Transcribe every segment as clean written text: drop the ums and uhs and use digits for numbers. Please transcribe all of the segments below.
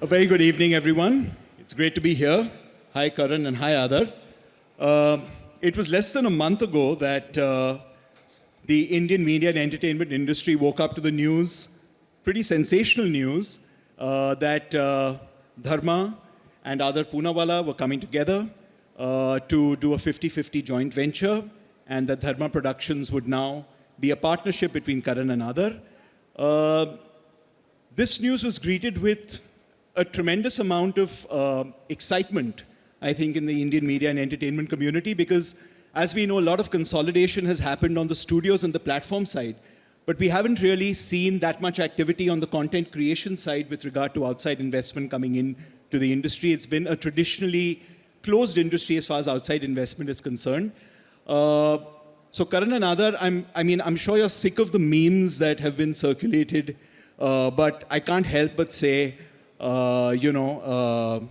A very good evening, everyone. It's great to be here. Hi, Karan, and hi, Adar. It was less than a month ago that the Indian media and entertainment industry woke up to the news, pretty sensational news, that Dharma and Adar Poonawalla were coming together to do a 50-50 joint venture, and that Dharma Productions would now be a partnership between Karan and Adar. This news was greeted with a tremendous amount of excitement, I think, in the Indian media and entertainment community, because as we know, a lot of consolidation has happened on the studios and the platform side, but we haven't really seen that much activity on the content creation side with regard to outside investment coming in to the industry. It's been a traditionally closed industry as far as outside investment is concerned. So Karan and Adar, I'm sure you're sick of the memes that have been circulated, but I can't help but say, Adar,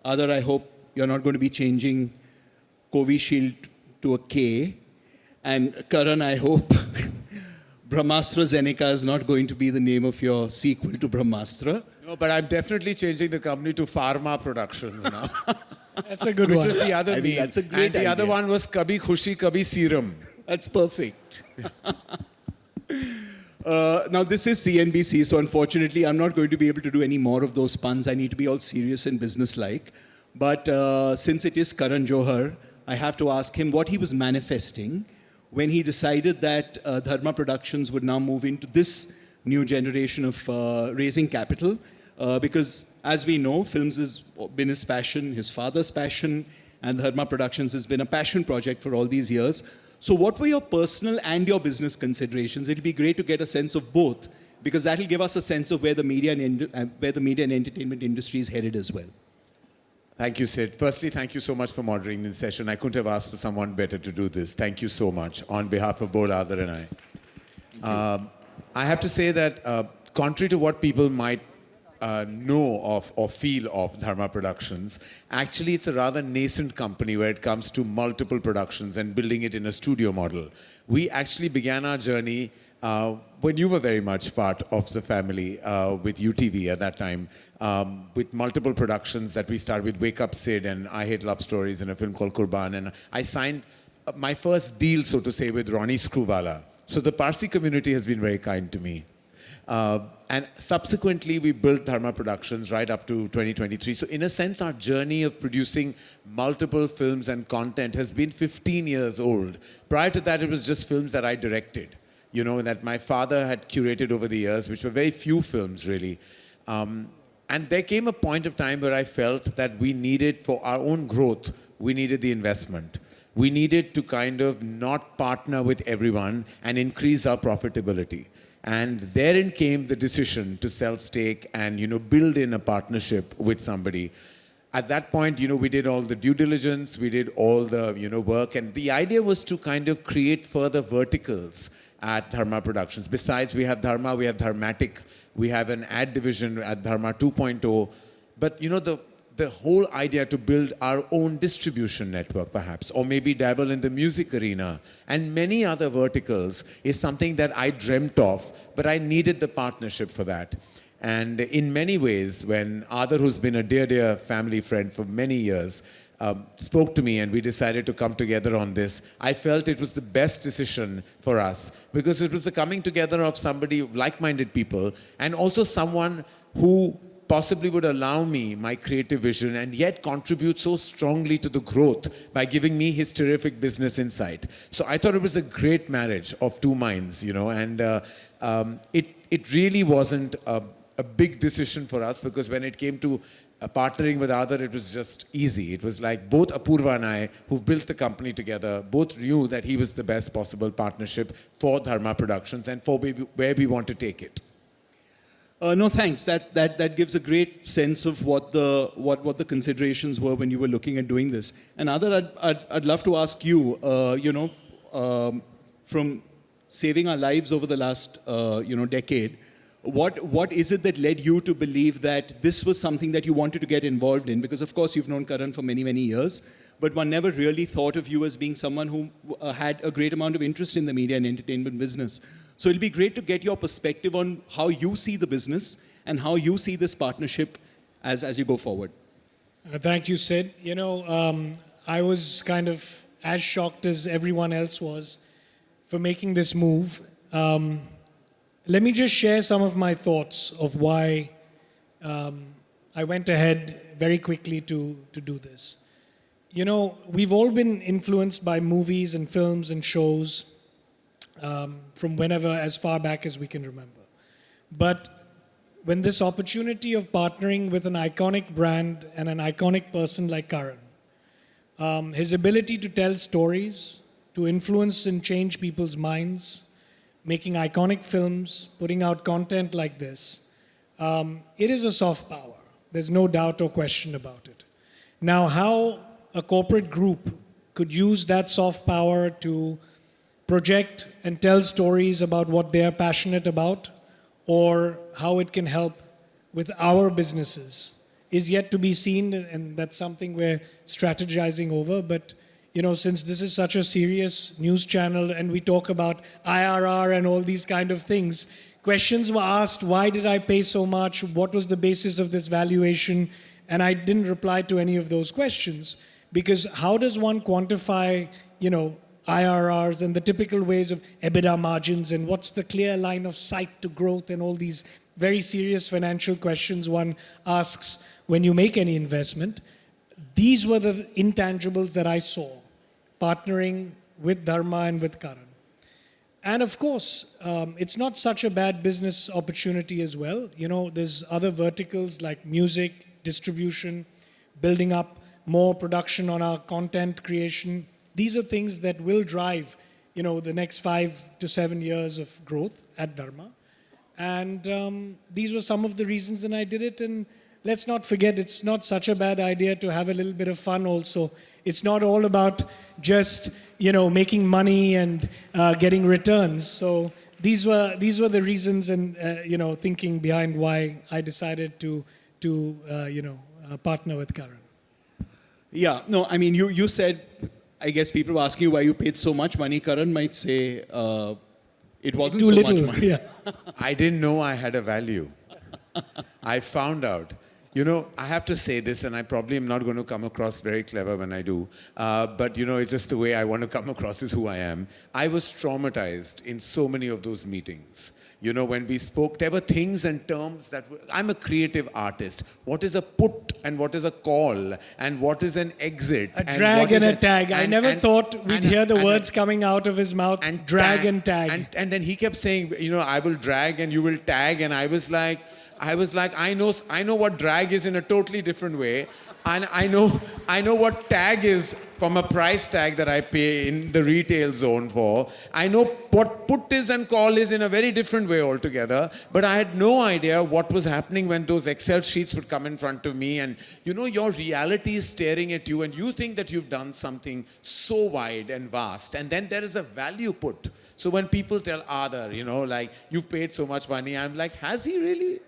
I hope you're not going to be changing Covishield to a K. And Karan, I hope Brahmastra Zeneca is not going to be the name of your sequel to Brahmastra. No, but I'm definitely changing the company to Pharma Productions now. That's a good Which one. was the other name. That's a great And the idea. other one was Kabhi Khushi Kabhi Serum. That's perfect. Now, this is CNBC, so unfortunately, I'm not going to be able to do any more of those puns. I need to be all serious and businesslike. But since it is Karan Johar, I have to ask him what he was manifesting when he decided that Dharma Productions would now move into this new generation of raising capital. Because, as we know, films has been his passion, his father's passion, and Dharma Productions has been a passion project for all these years. So what were your personal and your business considerations? It'll be great to get a sense of both, because that'll give us a sense of where the media and entertainment industry is headed as well. Thank you, Sid. Firstly, thank you so much for moderating this session. I couldn't have asked for someone better to do this. Thank you so much on behalf of both Adar and I. I have to say that contrary to what people might know of or feel of Dharma Productions, actually it's a rather nascent company where it comes to multiple productions and building it in a studio model. We actually began our journey when you were very much part of the family with UTV at that time, with multiple productions that we started with Wake Up Sid and I Hate Love Stories and a film called Qurban. And I signed my first deal, so to say, with Ronnie Screwvala. So the Parsi community has been very kind to me. And subsequently, we built Dharma Productions right up to 2023. So in a sense, our journey of producing multiple films and content has been 15 years old. Prior to that, it was just films that I directed, that my father had curated over the years, which were very few films, really. And there came a point of time where I felt that we needed, for our own growth, we needed the investment. We needed to kind of not partner with everyone and increase our profitability. And therein came the decision to sell stake and, build in a partnership with somebody. At that point, we did all the due diligence, we did all the, work. And the idea was to kind of create further verticals at Dharma Productions. Besides, we have Dharma, we have Dharmatic, we have an ad division at Dharma 2.0. But, the whole idea to build our own distribution network, perhaps, or maybe dabble in the music arena and many other verticals is something that I dreamt of, but I needed the partnership for that. And in many ways, when Adar, who's been a dear, dear family friend for many years, spoke to me and we decided to come together on this, I felt it was the best decision for us because it was the coming together of somebody, like-minded people, and also someone who possibly would allow me my creative vision and yet contribute so strongly to the growth by giving me his terrific business insight. So I thought it was a great marriage of two minds, and it really wasn't a big decision for us because when it came to partnering with Adar, it was just easy. It was like both Apurva and I, who've built the company together, both knew that he was the best possible partnership for Dharma Productions and for where we want to take it. No, thanks. That gives a great sense of what the considerations were when you were looking at doing this. And Adar, I'd love to ask you, from saving our lives over the last, decade, what is it that led you to believe that this was something that you wanted to get involved in? Because of course you've known Karan for many, many years, but one never really thought of you as being someone who had a great amount of interest in the media and entertainment business. So it'll be great to get your perspective on how you see the business and how you see this partnership as you go forward? Thank you, Sid. I was kind of as shocked as everyone else was for making this move. Let me just share some of my thoughts of why I went ahead very quickly to do this. We've all been influenced by movies and films and shows from whenever, as far back as we can remember. But when this opportunity of partnering with an iconic brand and an iconic person like Karan, his ability to tell stories, to influence and change people's minds, making iconic films, putting out content like this, it is a soft power. There's no doubt or question about it. Now, how a corporate group could use that soft power to project and tell stories about what they are passionate about, or how it can help with our businesses, is yet to be seen, and that's something we're strategizing over. But since this is such a serious news channel and we talk about IRR and all these kind of things, questions were asked, why did I pay so much? What was the basis of this valuation? And I didn't reply to any of those questions, because how does one quantify, IRRs and the typical ways of EBITDA margins, and what's the clear line of sight to growth, and all these very serious financial questions one asks when you make any investment. These were the intangibles that I saw partnering with Dharma and with Karan. And of course, it's not such a bad business opportunity as well. There's other verticals like music, distribution, building up more production on our content creation. These are things that will drive, the next 5 to 7 years of growth at Dharma. And these were some of the reasons that I did it. And let's not forget, it's not such a bad idea to have a little bit of fun also. It's not all about just, making money and getting returns. So these were the reasons and, thinking behind why I decided to partner with Karan. Yeah, no, I mean, you said, I guess people were asking you why you paid so much money. Karan might say it wasn't Too so little. much money. Yeah. I didn't know I had a value. I found out. I have to say this, and I probably am not going to come across very clever when I do, but it's just the way I want to come across is who I am. I was traumatized in so many of those meetings. When we spoke, there were things and terms that I'm a creative artist. What is a put and what is a call and what is an exit? A drag and a tag. I never thought we'd hear the words coming out of his mouth. And drag and tag. And then he kept saying, I will drag and you will tag. And I was like, I know what drag is in a totally different way. And I know what tag is from a price tag that I pay in the retail zone for. I know what put is and call is in a very different way altogether. But I had no idea what was happening when those Excel sheets would come in front of me. And your reality is staring at you and you think that you've done something so wide and vast. And then there is a value put. So when people tell Adar, you've paid so much money, I'm like, has he really?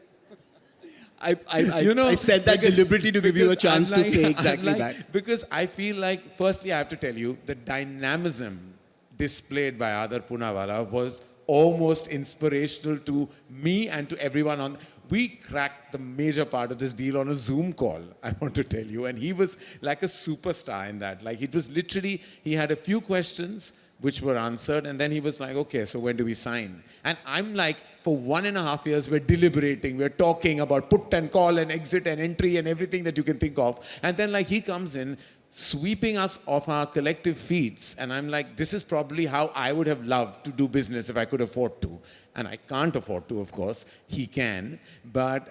I said that deliberately to give you a chance to say exactly that. Because I feel like, firstly, I have to tell you, the dynamism displayed by Adar Poonawalla was almost inspirational to me and to everyone on. We cracked the major part of this deal on a Zoom call, I want to tell you. And he was like a superstar in that. Like, it was literally, he had a few questions which were answered, and then he was like, okay, so when do we sign? And I'm like, for 1.5 years, we're deliberating, we're talking about put and call and exit and entry and everything that you can think of. And then he comes in, sweeping us off our collective feet. And I'm like, this is probably how I would have loved to do business if I could afford to. And I can't afford to, of course. He can. But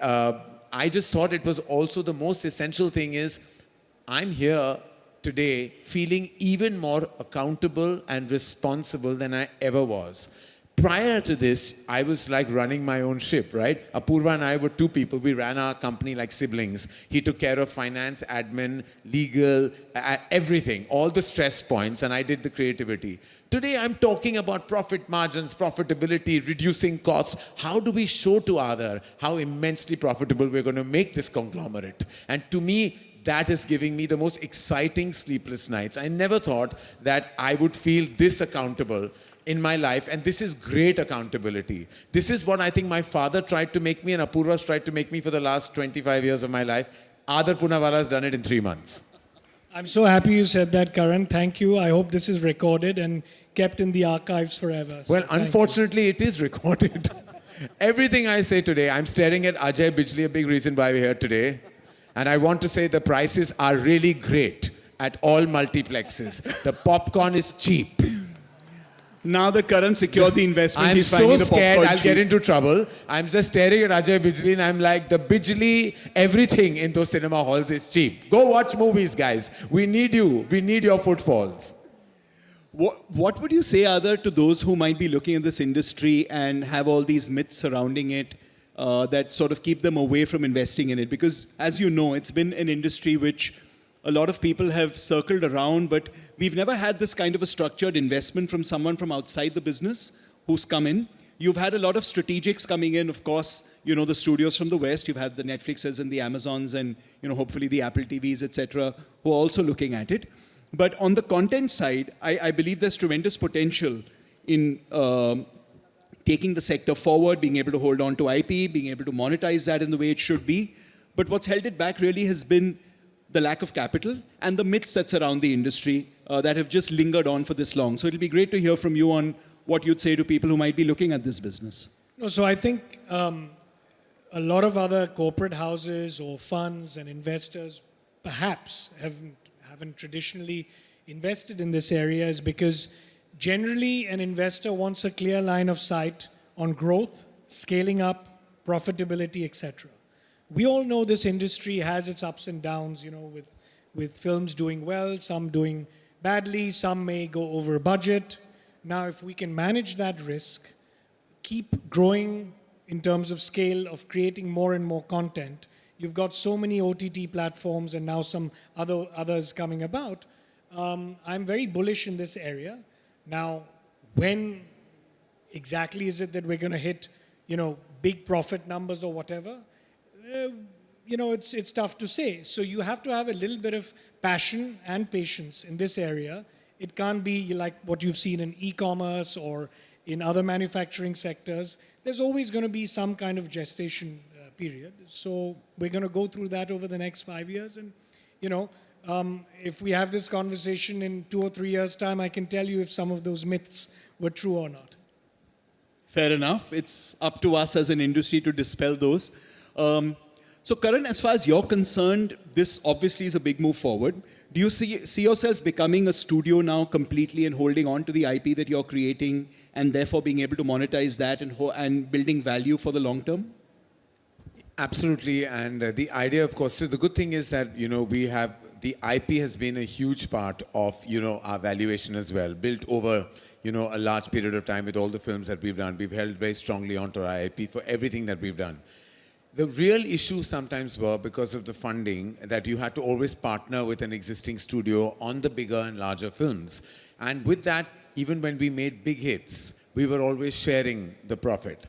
I just thought it was also the most essential thing is, I'm here today feeling even more accountable and responsible than I ever was. Prior to this, I was like running my own ship, right? Apurva and I were two people. We ran our company like siblings. He took care of finance, admin, legal, everything, all the stress points, and I did the creativity. Today, I'm talking about profit margins, profitability, reducing costs. How do we show to Adar how immensely profitable we're going to make this conglomerate? And to me, that is giving me the most exciting sleepless nights. I never thought that I would feel this accountable. in my life, and this is great accountability. This is what I think my father tried to make me and Apurva's tried to make me for the last 25 years of my life. Adar Poonawala has done it in 3 months. I'm so happy you said that, Karan. Thank you. I hope this is recorded and kept in the archives forever. So Well, thank you. unfortunately, it is recorded. Everything I say today, I'm staring at Ajay Bijli, a big reason why we're here today. And I want to say the prices are really great at all multiplexes. The popcorn is cheap. Now that Karan secured the investment, I'm he's so finding the scared popcorn I'll cheap. get into trouble. I'm just staring at Ajay Bijli and I'm like, the Bijli, everything in those cinema halls is cheap. Go watch movies, guys. We need you. We need your footfalls. What would you say, Adar, to those who might be looking at this industry and have all these myths surrounding it that sort of keep them away from investing in it? Because, as you know, it's been an industry which a lot of people have circled around, but we've never had this kind of a structured investment from someone from outside the business who's come in. You've had a lot of strategics coming in, of course, you know, the studios from the West. You've had the Netflixes and the Amazons and, you know, hopefully the Apple TVs, etc., who are also looking at it. But on the content side, I believe there's tremendous potential in taking the sector forward, being able to hold on to IP, being able to monetize that in the way it should be. But what's held it back really has been the lack of capital and the myths that surround the industry that have just lingered on for this long. So it'll be great to hear from you on what you'd say to people who might be looking at this business. No, so I think a lot of other corporate houses or funds and investors perhaps haven't traditionally invested in this area is because generally an investor wants a clear line of sight on growth, scaling up, profitability, etc. We all know this industry has its ups and downs, you know, with films doing well, some doing badly, some may go over budget. Now, if we can manage that risk, keep growing in terms of scale of creating more and more content, you've got so many OTT platforms and now some others coming about. I'm very bullish in this area. Now, when exactly is it that we're going to hit, you know, big profit numbers or whatever? You know, it's tough to say. So you have to have a little bit of passion and patience in this area. It can't be like what you've seen in e-commerce or in other manufacturing sectors. There's always going to be some kind of gestation period. So we're going to go through that over the next 5 years. And, you know, if we have this conversation in 2 or 3 years' time, I can tell you if some of those myths were true or not. Fair enough. It's up to us as an industry to dispel those. So, Karan, as far as you're concerned, this obviously is a big move forward. Do you see yourself becoming a studio now completely and holding on to the IP that you're creating and therefore being able to monetize that and building value for the long term? Absolutely, and the idea, of course, so the good thing is that, you know, we have, the IP has been a huge part of, you know, our valuation as well, built over, you know, a large period of time with all the films that we've done. We've held very strongly onto our IP for everything that we've done. The real issue sometimes were because of the funding that you had to always partner with an existing studio on the bigger and larger films. And with that, even when we made big hits, we were always sharing the profit.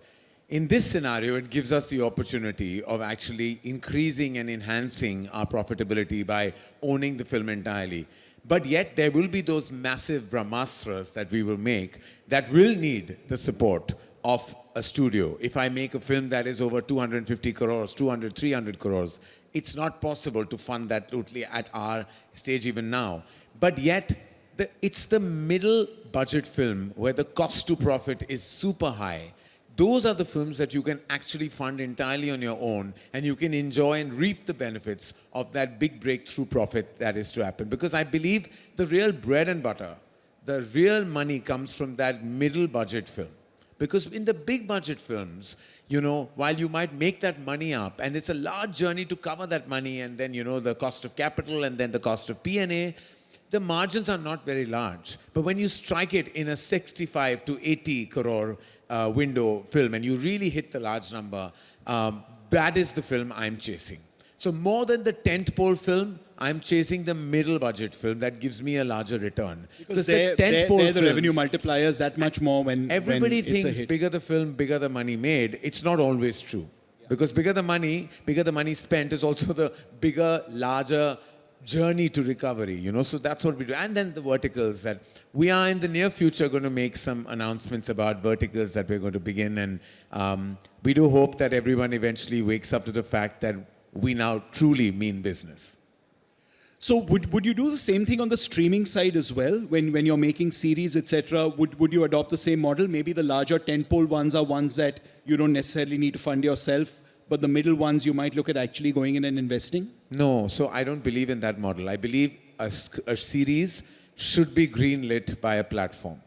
In this scenario, it gives us the opportunity of actually increasing and enhancing our profitability by owning the film entirely. But yet, there will be those massive brahmastras that we will make that will need the support of a studio. If I make a film that is over 250 crores, 200, 300 crores, it's not possible to fund that totally at our stage even now. But yet, it's the middle budget film where the cost to profit is super high. Those are the films that you can actually fund entirely on your own and you can enjoy and reap the benefits of that big breakthrough profit that is to happen. Because I believe the real bread and butter, the real money comes from that middle budget film. Because in the big budget films, you know, while you might make that money up, and it's a large journey to cover that money, and then, you know, the cost of capital and then the cost of P&A, the margins are not very large. But when you strike it in a 65 to 80 crore window film, and you really hit the large number, that is the film I'm chasing. So more than the tentpole film, I'm chasing the middle budget film that gives me a larger return. Because they're the revenue multipliers that much more when everybody when it's a thinks hit. bigger the film, bigger the money made. It's not always true. Because bigger the money spent is also the bigger, larger journey to recovery, you know. So that's what we do. And then the verticals that we are in the near future going to make some announcements about verticals that we're going to begin. And we do hope that everyone eventually wakes up to the fact that we now truly mean business. So would you do the same thing on the streaming side as well? When you're making series, etc., would you adopt the same model? Maybe the larger tentpole ones are ones that you don't necessarily need to fund yourself, but the middle ones you might look at actually going in and investing? No, so I don't believe in that model. I believe a series should be greenlit by a platform.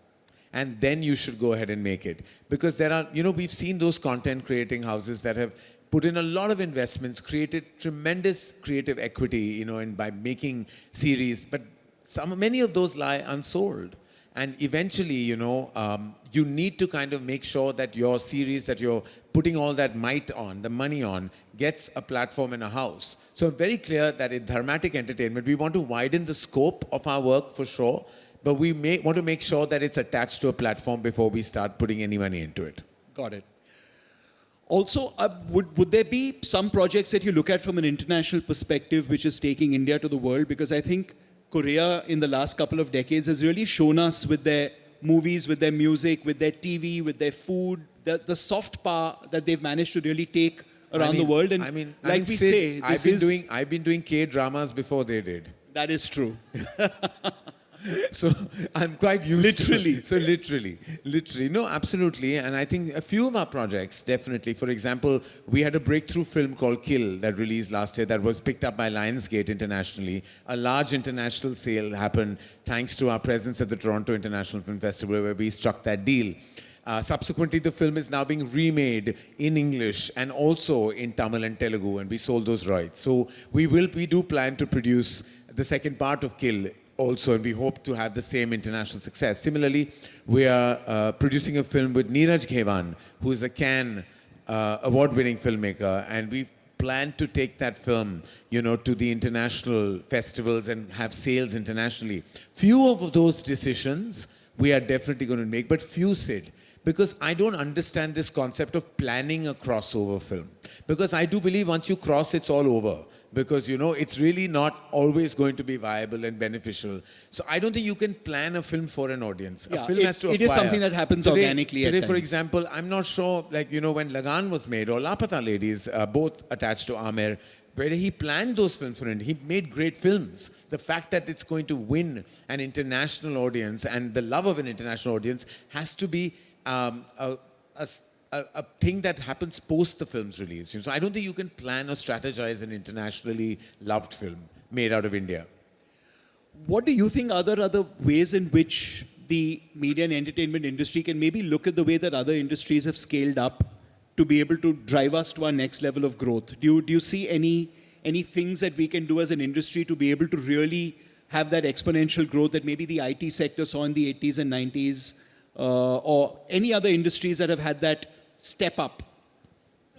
And then you should go ahead and make it. Because there are, you know, we've seen those content creating houses that have put in a lot of investments, created tremendous creative equity, you know, and by making series, but many of those lie unsold. And eventually, you know, you need to kind of make sure that your series that you're putting all that might on, the money on, gets a platform in a house. So very clear that in Dharmatic Entertainment, we want to widen the scope of our work for sure, but we want to make sure that it's attached to a platform before we start putting any money into it. Got it. Also, would there be some projects that you look at from an international perspective which is taking India to the world? Because I think Korea in the last couple of decades has really shown us with their movies, with their music, with their TV, with their food, the soft power that they've managed to really take around the world. And like we say, I've been doing K-dramas before they did. That is true. So I'm quite used Literally. to it. So literally. No, absolutely. And I think a few of our projects, definitely. For example, we had a breakthrough film called Kill that released last year that was picked up by Lionsgate internationally. A large international sale happened thanks to our presence at the Toronto International Film Festival where we struck that deal. Subsequently, the film is now being remade in English and also in Tamil and Telugu, and we sold those rights. So we do plan to produce the second part of Kill also, and we hope to have the same international success. Similarly, we are producing a film with Neeraj Ghewan, who is a Cannes award-winning filmmaker, and we plan to take that film, you know, to the international festivals and have sales internationally. Few of those decisions we are definitely going to make, but few, Sid. Because I don't understand this concept of planning a crossover film. Because I do believe once you cross, it's all over. Because, you know, it's really not always going to be viable and beneficial. So I don't think you can plan a film for an audience. Yeah, a film has to acquire. It is something that happens organically at Today, for times. example, I'm not sure, like, you know, when Lagan was made, or Lapata Ladies, both attached to Amer, where he planned those films for him. He made great films. The fact that it's going to win an international audience and the love of an international audience has to be a thing that happens post the film's release. So I don't think you can plan or strategize an internationally loved film made out of India. What do you think are the other ways in which the media and entertainment industry can maybe look at the way that other industries have scaled up to be able to drive us to our next level of growth? Do you see any things that we can do as an industry to be able to really have that exponential growth that maybe the IT sector saw in the 80s and 90s? Or any other industries that have had that step up?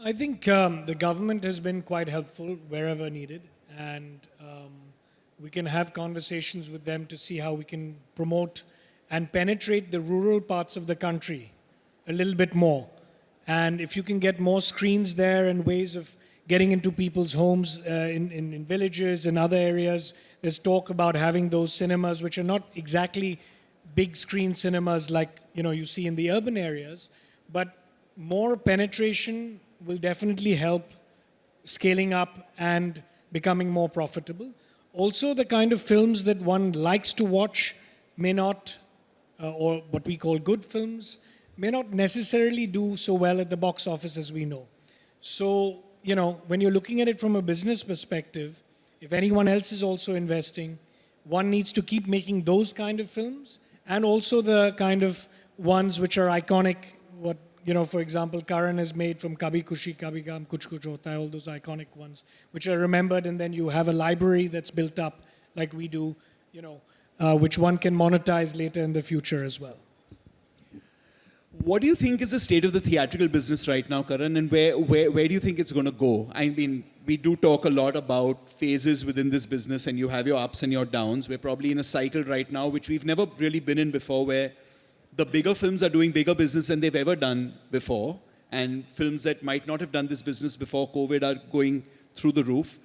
I think the government has been quite helpful wherever needed, and we can have conversations with them to see how we can promote and penetrate the rural parts of the country a little bit more. And if you can get more screens there and ways of getting into people's homes in villages and other areas, there's talk about having those cinemas, which are not exactly big screen cinemas like, you know, you see in the urban areas, but more penetration will definitely help scaling up and becoming more profitable. Also, the kind of films that one likes to watch may not, or what we call good films, may not necessarily do so well at the box office as we know. So, you know, when you're looking at it from a business perspective, if anyone else is also investing, one needs to keep making those kind of films, and also the kind of ones which are iconic, what, you know, for example, Karan has made from Kabhi Khushi Kabhi Gham, Kuch Kuch Hota Hai, all those iconic ones, which are remembered, and then you have a library that's built up like we do, you know, which one can monetize later in the future as well. What do you think is the state of the theatrical business right now, Karan, and where do you think it's going to go? I mean, we do talk a lot about phases within this business, and you have your ups and your downs. We're probably in a cycle right now, which we've never really been in before, where the bigger films are doing bigger business than they've ever done before, and films that might not have done this business before COVID are going through the roof.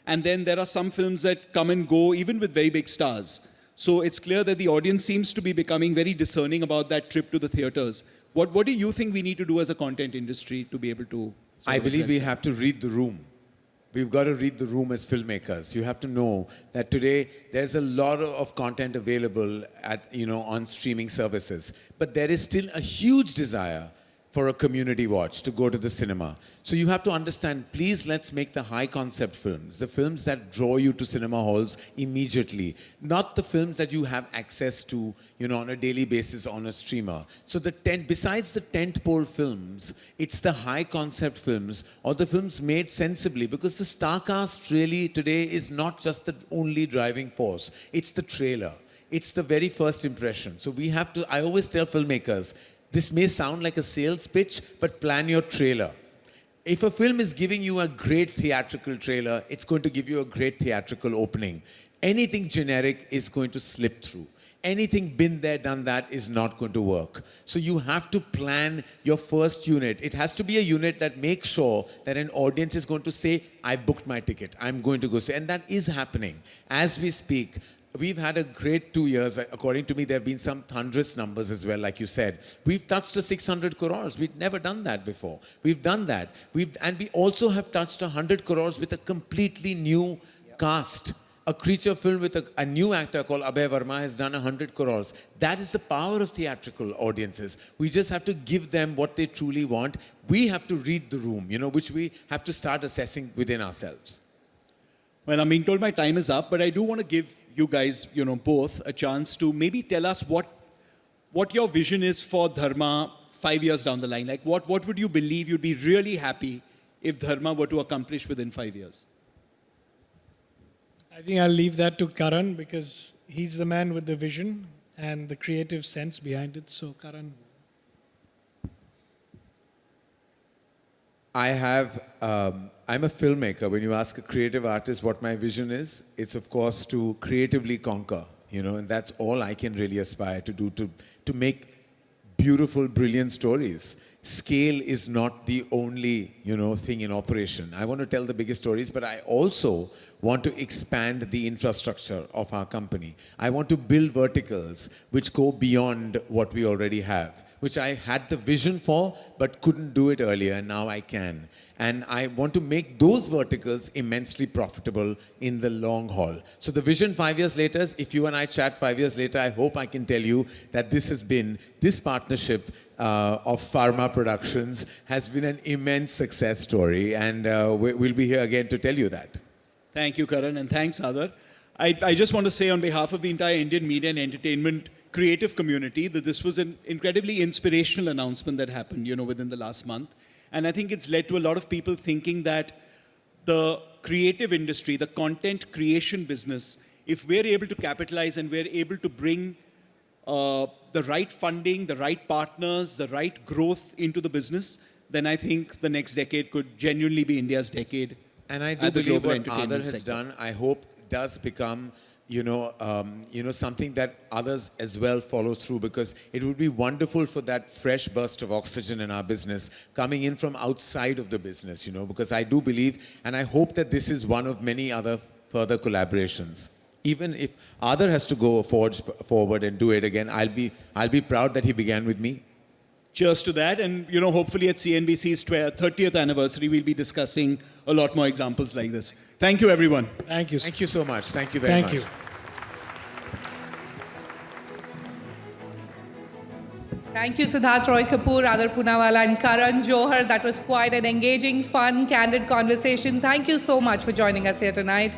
And then there are some films that come and go, even with very big stars. So it's clear that the audience seems to be becoming very discerning about that trip to the theaters. What do you think we need to do as a content industry to be able to? I believe we have to read the room. We've got to read the room as filmmakers. You have to know that today there's a lot of content available on streaming services, but there is still a huge desire for a community watch to go to the cinema. So you have to understand, please let's make the high concept films, the films that draw you to cinema halls immediately, not the films that you have access to, on a daily basis on a streamer. So besides the tentpole films, it's the high concept films or the films made sensibly, because the star cast really today is not just the only driving force, it's the trailer. It's the very first impression. So we have to, I always tell filmmakers, this may sound like a sales pitch, but plan your trailer. If a film is giving you a great theatrical trailer, it's going to give you a great theatrical opening. Anything generic is going to slip through. Anything been there, done that is not going to work. So you have to plan your first unit. It has to be a unit that makes sure that an audience is going to say, I booked my ticket, I'm going to go see. And that is happening. As we speak, we've had a great 2 years. According to me, there have been some thunderous numbers as well, like you said. We've touched the 600 crores. We've never done that before. We've done that. And we also have touched 100 crores with a completely new cast. A creature film with a new actor called Abhay Verma has done 100 crores. That is the power of theatrical audiences. We just have to give them what they truly want. We have to read the room, which we have to start assessing within ourselves. Well, I'm being told my time is up, but I do want to give you guys, both a chance to maybe tell us what your vision is for Dharma 5 years down the line. Like, what would you believe you'd be really happy if Dharma were to accomplish within 5 years? I think I'll leave that to Karan because he's the man with the vision and the creative sense behind it. So, Karan. I'm a filmmaker. When you ask a creative artist what my vision is, it's of course to creatively conquer, and that's all I can really aspire to do, to make beautiful, brilliant stories. Scale is not the only, thing in operation. I want to tell the biggest stories, but I also want to expand the infrastructure of our company. I want to build verticals which go beyond what we already have, which I had the vision for, but couldn't do it earlier, and now I can. And I want to make those verticals immensely profitable in the long haul. So the vision 5 years later, if you and I chat 5 years later, I hope I can tell you that this partnership of Pharma Productions has been an immense success story, and we'll be here again to tell you that. Thank you, Karan, and thanks, Adar. I just want to say on behalf of the entire Indian media and entertainment creative community that this was an incredibly inspirational announcement that happened, within the last month. And I think it's led to a lot of people thinking that the creative industry, the content creation business, if we're able to capitalize and we're able to bring the right funding, the right partners, the right growth into the business, then I think the next decade could genuinely be India's decade. And I do believe what Adar has done, I hope, does become something that others as well follow through, because it would be wonderful for that fresh burst of oxygen in our business coming in from outside of the business, because I do believe, and I hope that this is one of many other further collaborations. Even if Adar has to go forward and do it again, I'll be proud that he began with me. Cheers to that. And, hopefully at CNBC's 30th anniversary, we'll be discussing a lot more examples like this. Thank you, everyone. Thank you. Thank you so much. Thank you very much. Thank you. Thank you, Siddharth Roy Kapoor, Adar Poonawalla, and Karan Johar. That was quite an engaging, fun, candid conversation. Thank you so much for joining us here tonight.